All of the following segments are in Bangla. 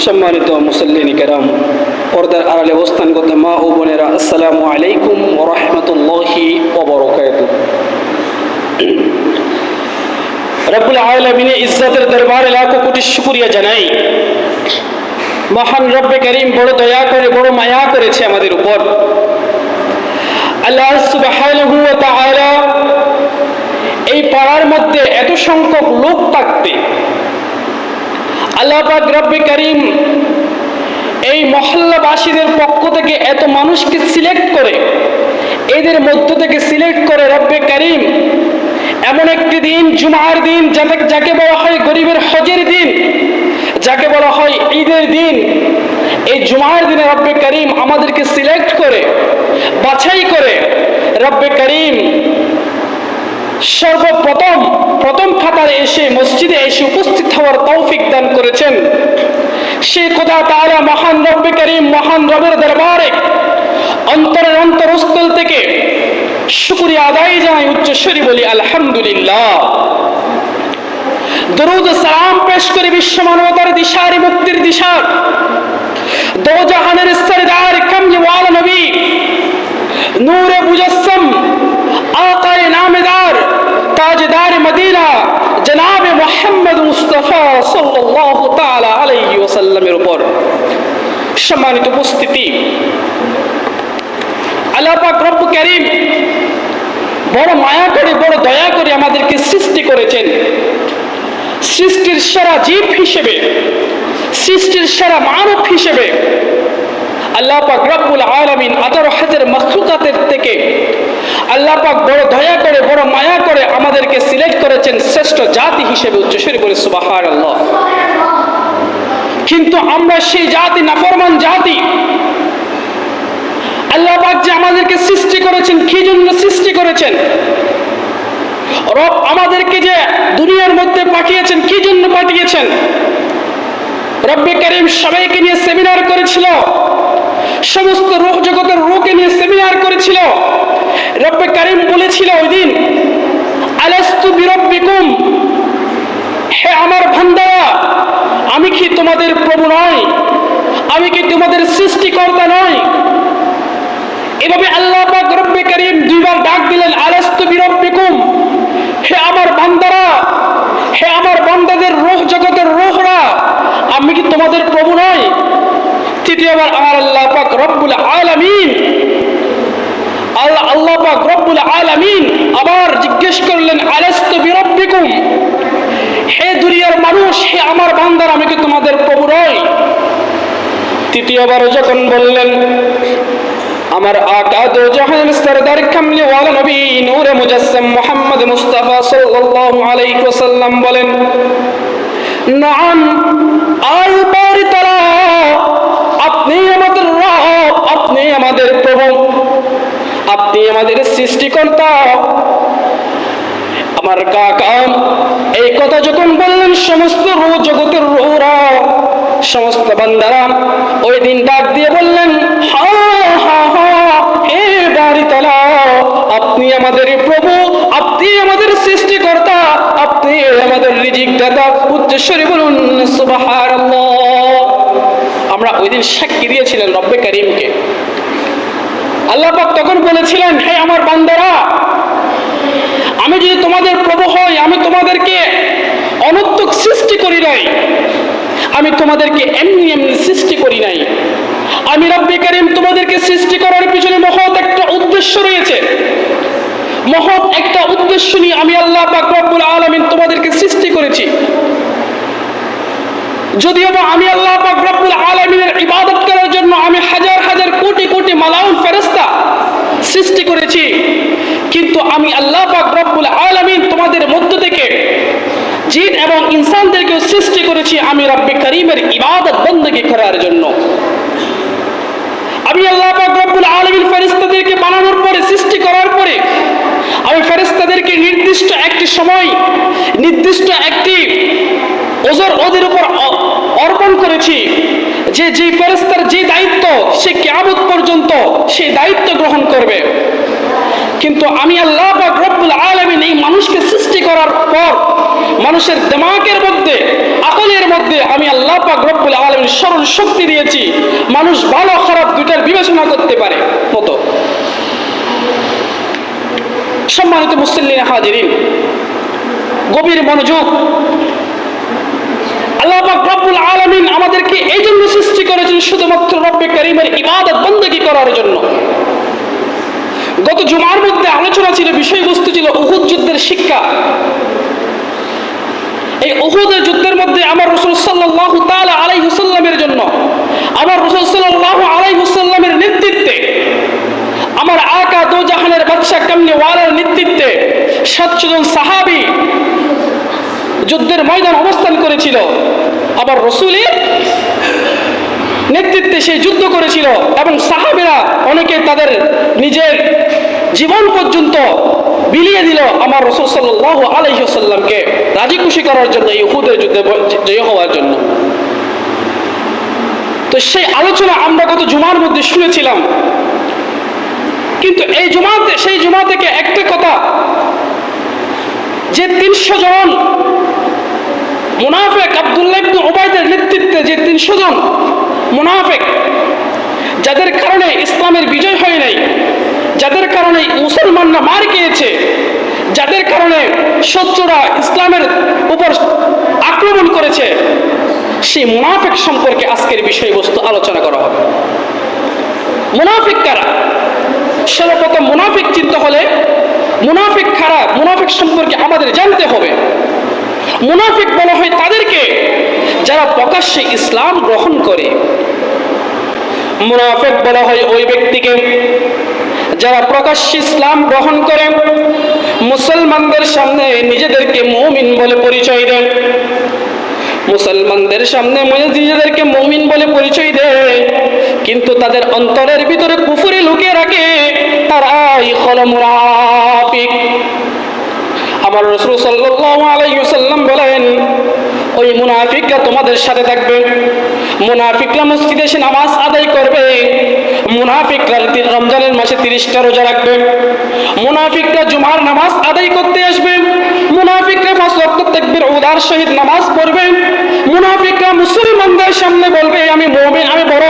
সম্মানিত মুসল্লিন কেরাম, পর্দার আড়ালে অবস্থানগত মা ও বোনেরা, আসসালামু আলাইকুম ওয়া রাহমাতুল্লাহি ওয়া বারাকাতুহু। রব্বুল আলামিনের ইজ্জতের দরবারে লাখো কোটি শুকরিয়া জানাই। মহান রব্বে করিম বড় দয়া করে, বড় মায়া করেছে আমাদের উপর। আল্লাহ সুবহানাহু ওয়া তাআলা এই পাড়ার মধ্যে এত সংখ্যক লোক থাকতে আল্লাহ পাক রব্বে করিম এই মহল্লাবাসীদের পক্ষ থেকে এত মানুষকে সিলেক্ট করে, এদের মধ্য থেকে সিলেক্ট করে রব্বে করিম এমন একটি দিন, জুমার দিন, যাকে বলা হয় গরিবের হজের দিন, যাকে বলা হয় ঈদের দিন, এই জুমার দিনে রব্বে করিম আমাদেরকে সিলেক্ট করে, বাছাই করে রব্বে করিম প্রথম কাতারে এসে মসজিদে এসে উপস্থিত হওয়ার তৌফিক দান করেছেন। সেই খোদা তাআলা মহান রব্বে করিম, মহান রবের দরবারে অন্তরের অন্তরস্থল থেকে শুকরিয়া আদায় জানাই, উচ্চ স্বরে বলি আলহামদুলিল্লাহ। দরুদ সালাম পেশ করে বিশ্ব মানবতার দিশারি, মুক্তির দিশার দো জাহানের সরদার কামলিওয়ালা নবী, নূরে মুজাসসম, আকায়ে নামেদার, তাজদার মদিনা জনাব মুহাম্মদ মুস্তাফা সাল্লাল্লাহু তাআলা আলাইহি ওয়াসাল্লামের উপর সম্মানিত উপস্থিতি, আল্লাহ পাক রব্বুল কারীম বড় মায়া করে, বড় দয়া করে আমাদেরকে সৃষ্টি করেছেন। সৃষ্টির সেরা জীব হিসেবে, সৃষ্টির সেরা মানব হিসেবে আল্লাহ পাক রব্বুল আলামিন 18,000 মাখলুকাতের থেকে আল্লাহ পাক বড় দয়া করে, বড় মায়া করে আমাদেরকে সিলেক্ট করেছেন শ্রেষ্ঠ জাতি হিসেবে। উচ্চ স্বরে বলে সুবহানাল্লাহ। কিন্তু আমরা সেই জাতি, নাফরমান জাতি। আল্লাহ পাক যে আমাদেরকে সৃষ্টি করেছেন, কি জন্য সৃষ্টি করেছেন? রব আমাদেরকে যে দুনিয়ার মধ্যে পাঠিয়েছেন, কি জন্য পাঠিয়েছেন? রব্বে করিম সবাইকে নিয়ে সেমিনার করেছিল, সমস্ত রূহ জগতের রূহকে নিয়ে সেমিনার করেছিল। রব্বে করিম বলেছিল ওই দিন, আলাস্তু বিরব্বিকুম, হে আমার বান্দারা, আমি কি তোমাদের প্রভু নয়? আমি কি তোমাদের সৃষ্টিকর্তা নয়? এভাবে আল্লাহ পাক রব্বে করিম দুইবার ডাক দিলেন, আলাস্তু বিরব্বিকুম, হে আমার বান্দারা, হে আমার বান্দাদের রূহ জগতের রূহরা, আমি কি তোমাদের প্রভু নয়? তৃতীয়বার আল্লাহ পাক রব্বুল আলামিন, আল্লাহ পাক রব্বুল আলামিন আবার জিজ্ঞেস করলেন, আলাস্তু বিরব্বিকুম, হে দুনিয়ার মানুষ, হে আমার বান্দারা, আমি কি তোমাদের প্রভু নয়? তৃতীয়বার যখন বললেন, আমার আকা দো জাহান সরদার কামলিওয়ালা নবী নূরে মুজাসসম মুহাম্মদ মুস্তাফা সাল্লাল্লাহু আলাইহি ওয়াসাল্লাম বলেন, নাম আল বারি তাআলা, আপনি আমাদের রব, আপনি আমাদের প্রভু, আপনি আমাদের সৃষ্টিকর্তা। আমার কাকা এই কথা যখন বললেন, সমস্ত রূহ জগতের রূহরা, সমস্ত বান্দারা ওই দিন ডাক দিয়ে বললেন, হা হা হা, হে বারি তাআলা, আপনি আমাদের প্রভু, আপনি আমাদের সৃষ্টিকর্তা, আপনি আমাদের রিজিক দাতা। উচ্চ স্বরে বলুন সুবহানাল্লাহ। আমরা ওই দিন সাক্ষী দিয়েছিলেন রব্বে করিমকে। আল্লাহ পাক তখন বলেছিলেন, হে আমার বান্দারা, আমি যদি তোমাদের প্রভু হই, আমি তোমাদেরকে অনর্থক সৃষ্টি করি নাই, আমি তোমাদেরকে এমনি এমনি সৃষ্টি করি নাই। আমি রব্বে করিম তোমাদেরকে সৃষ্টি করার পিছনে মহৎ একটা উদ্দেশ্য রয়েছে। মহৎ একটা উদ্দেশ্য নিয়ে আমি আল্লাহ পাক রব্বুল আলামিন তোমাদেরকে সৃষ্টি করেছি। যদিও বা আমি আল্লাহ পাক রব্বুল আলামিনের ইবাদত করার জন্য আমি হাজার হাজার কোটি কোটি মালাউন ফেরেশতা সৃষ্টি করেছি, কিন্তু আমি আল্লাহ পাক রব্বুল আলামিন তোমাদের মধ্য থেকে জিন এবং ইনসানদেরকেও সৃষ্টি করেছি আমি রব্বে করিমের ইবাদত বندگی করার জন্য। আমি আল্লাহ পাক রব্বুল আলামিন ফেরেশতাদেরকে বানানোর পরে, সৃষ্টি করার পরে আমি ফেরেশতাদেরকে নির্দিষ্ট একটি সময়, নির্দিষ্ট একটি ওদের উপর অর্পণ করেছি, যে ফেরেশতার যে দায়িত্ব সে কিয়ামত পর্যন্ত সেই দায়িত্ব গ্রহণ করবে। কিন্তু আমি আল্লাহ পাক রব্বুল আলামিন এই মানুষকে সৃষ্টি করার পর মানুষের দিমাগের মধ্যে, আকলের মধ্যে আমি আল্লাহ পাক রব্বুল আলামিন স্মরণ শক্তি দিয়েছি, মানুষ ভালো খারাপ দুইটার বিবেচনা করতে পারে মতো। সম্মানিত মুসল্লিন হাজিরিন, গভীর মনোযোগ। আল্লাহ পাক রব্বুল আলামিন আমাদেরকে এই জন্য সৃষ্টি করেছেন শুধুমাত্র রব্বে কারীমের ইবাদত বন্দেগী করার জন্য। গত জুমার মধ্যে আলোচনা ছিল, বিষয়বস্তু ছিল উহুদ যুদ্ধের শিক্ষা। এই উহুদের যুদ্ধের মধ্যে আমার রাসূল সাল্লাল্লাহু তাআলা আলাইহি ওয়াসাল্লামের জন্য, আমার রাসূল সাল্লাল্লাহু আলাইহি ওয়াসাল্লামের নেতৃত্বে, আমার আকা দো জাহানের বাদশা কামলিওয়ালার নেতৃত্বে 700 জন সাহাবী যুদ্ধের ময়দান অবস্থান করেছিল। আবার রাসূলের নেতৃত্বে সেই যুদ্ধ করেছিল এবং সাহাবীরা অনেকে তাদের নিজের জীবন পর্যন্ত বিলিয়ে দিল আমার রাসূল সাল্লাল্লাহু আলাইহি ওয়াসাল্লামকে রাজি খুশি করার জন্য, এই উহুদের যুদ্ধে জয় হওয়ার জন্য। তো সেই আলোচনা আমরা গত জুমার মধ্যে শুনেছিলাম। কিন্তু সেই জুমা থেকে একটা কথা, যে 300 জন মুনাফিক আব্দুল্লাহ ইবনে উবাইদের নেতৃত্বে যে 300 জন মুনাফিক, যাদের কারণে ইসলামের বিজয় হয় নাই, যাদের কারণে মুসলমানরা মার খেয়েছে, যাদের কারণে শত্রুরা ইসলামের উপর আক্রমণ করেছে, সেই মুনাফিক সম্পর্কে আজকের বিষয়বস্তু আলোচনা করা হবে। মুনাফিক কারা? সর্বপ্রথম মুনাফিক চিনতে হলে মুনাফিক কারা, মুনাফিক সম্পর্কে আমাদের জানতে হবে। মুনাফিক বলা হয় তাদেরকে যারা প্রকাশ্যে ইসলাম গ্রহণ করে। মুনাফিক বলা হয় ওই ব্যক্তিকে যারা প্রকাশ্যে ইসলাম গ্রহণ করে, মুসলমানদের সামনে নিজেদেরকে মুমিন বলে পরিচয় দেন, মুসলমানদের সামনে নিজেদেরকে মুমিন বলে পরিচয় দেয়, কিন্তু তাদের অন্তরের ভিতরে কুফরি লুকিয়ে রাখে, তারাই হলো মুনাফিক। আমার রাসূল সাল্লাল্লাহু আলাইহি ওয়াসাল্লাম বলেন, ওই মুনাফিকরা তোমাদের সাথে থাকবে। মুনাফিকরা মসজিদে এসে নামাজ আদায় করবে, মুনাফিকরা রমজানের মাসে 30টা রোজা রাখবে, মুনাফিকরা জুমার নামাজ আদায় করতে আসবে, মুনাফিকরা 5 ওয়াক্ত তাকবীর উদার সহিত নামাজ পড়বে, মুনাফিকরা মুসলমানদের সামনে বলবে আমি মুমিন, আমি বড়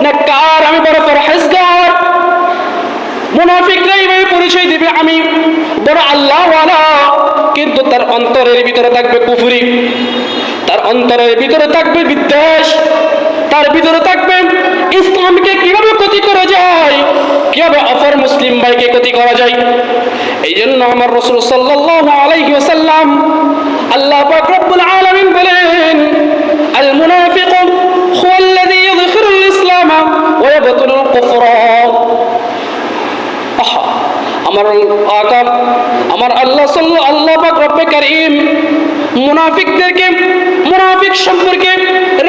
নেককার, আমি বড় পরহেজগার। মুনাফিকরা এইভাবে পরিচয় দিবে আমি বড় আল্লাহওয়ালা, কিন্তু তার অন্তরের ভিতরে থাকবে কুফরি, তার অন্তরের ভিতরে থাকবে বিদ্বেষ, তার ভিতরে থাকবে ইসলামকে কিভাবে ক্ষতি করা যায়, কিভাবে অপর মুসলিম ভাইকে ক্ষতি করা যায়। এই জন্য আমার রাসূল সাল্লাল্লাহু আলাইহি ওয়াসাল্লাম, আল্লাহ পাক রব্বুল আলামিন বলেন, আল মুনাফিকু হুয়াল্লাযী ইযহিরুল ইসলাম ওয়া ইয়াবতুলুল কুফরা। আমার আকা, আমার আল্লাহ পাক রব্বে কারীম মুনাফিকদেরকে, মুনাফিক সম্পর্কে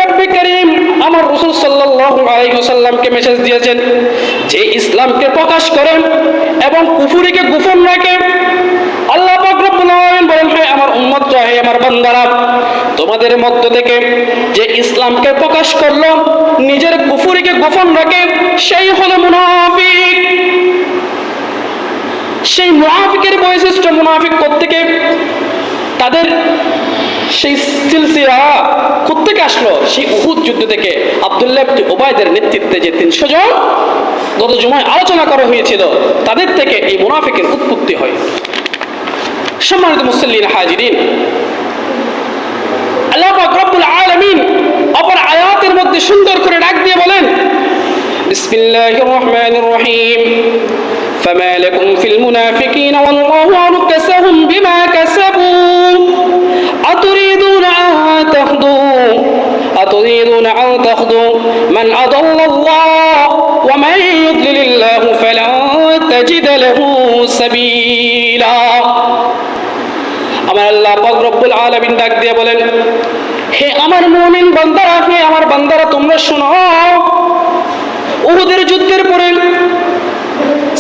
রব্বে কারীম আমার রাসূল সাল্লাল্লাহু আলাইহি ওয়াসাল্লামকে মেসেজ দিয়েছেন, যে ইসলামকে প্রকাশ করেন এবং কুফরিকে গোপন রাখে। আল্লাহ পাক রব্বুল আলামিন বলেন, হে আমার উম্মতরা, হে আমার বান্দারা, তোমাদের মধ্য থেকে যে ইসলামকে প্রকাশ করলো, নিজের কুফরিকে গোপন রাখে, সেই হলো মুনাফিক। সেই মুনাফিকের বৈশিষ্ট্য, মুনাফিক কোত্থেকে, তাদের সেই সিলসিলা কোত্থেকে আসলো? সেই উহুদ যুদ্ধ থেকে আব্দুল্লাহ ইবনে উবাইদের নেতৃত্বে যে 300 জন গত জুমায় আলোচনা করা হয়েছিল, তাদের থেকে এই মুনাফিকের উৎপত্তি হয়। সম্মানিত মুসল্লিন হাজিরিন, আল্লাহ পাক রব্বুল আলামিন অপর আয়াতের মধ্যে সুন্দর করে ডাক দিয়ে বলেন, বিসমিল্লাহির রহমানির রহিম, فما لكم في المنافقين والله أركسهم بما كسبوا أتريدون أن تهدوا من أضل الله ومن يضلل الله فلن تجد له سبيلا। আমার আল্লাহ পাক রব্বুল আলামিন ডাক দিয়ে বলেন, হে আমার মুমিন বান্দারা, হে আমার বান্দারা, তোমরা শোনো, উহুদের যুদ্ধের পরে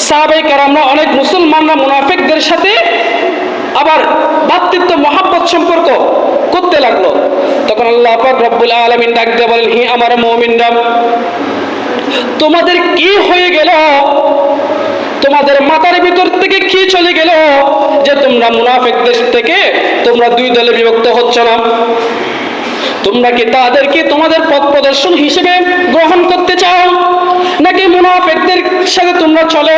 সাহাবায়ে কেরামরা, অনেক মুসলমানরা মুনাফিকদের সাথে আবার ভাতৃত্ব মহব্বত সম্পর্ক করতে লাগলো। তখন আল্লাহ পাক রব্বুল আলামিন ডাক দিয়ে বলেন, হে আমার মুমিনরা, তোমাদের কি হয়ে গেল? তোমাদের মাথার ভিতর থেকে কি চলে গেল যে তোমরা মুনাফিকদের থেকে তোমরা দুই দলে বিভক্ত হচ্ছ না? তোমরা কি তাদেরকে তোমাদের পথ প্রদর্শন হিসেবে গ্রহণ করতে চাও, নাকি মুনাফিকদের সাথে তোমরা চলে